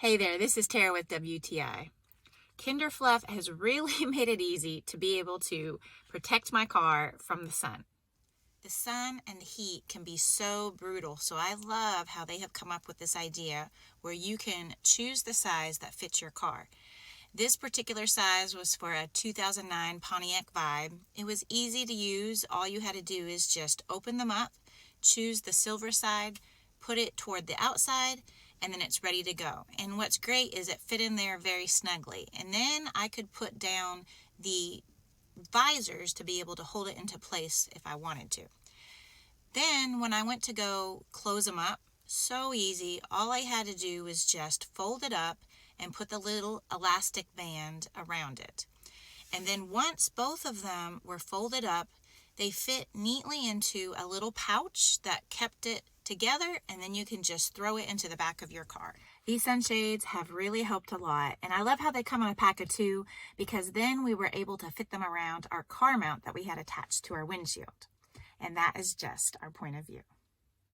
Hey there, this is Tara with WTI. Kinder Fluff has really made it easy to be able to protect my car from the sun. The sun and the heat can be so brutal, so I love how they have come up with this idea where you can choose the size that fits your car. This particular size was for a 2009 Pontiac Vibe. It was easy to use. All you had to do is just open them up, choose the silver side, put it toward the outside, and then it's ready to go. And what's great is it fit in there very snugly. And then I could put down the visors to be able to hold it into place if I wanted to. Then when I went to go close them up, so easy. All I had to do was just fold it up and put the little elastic band around it. And then once both of them were folded up, they fit neatly into a little pouch that kept it together, and then you can just throw it into the back of your car. These sunshades have really helped a lot, and I love how they come in a pack of 2 because then we were able to fit them around our car mount that we had attached to our windshield. And that is just our point of view.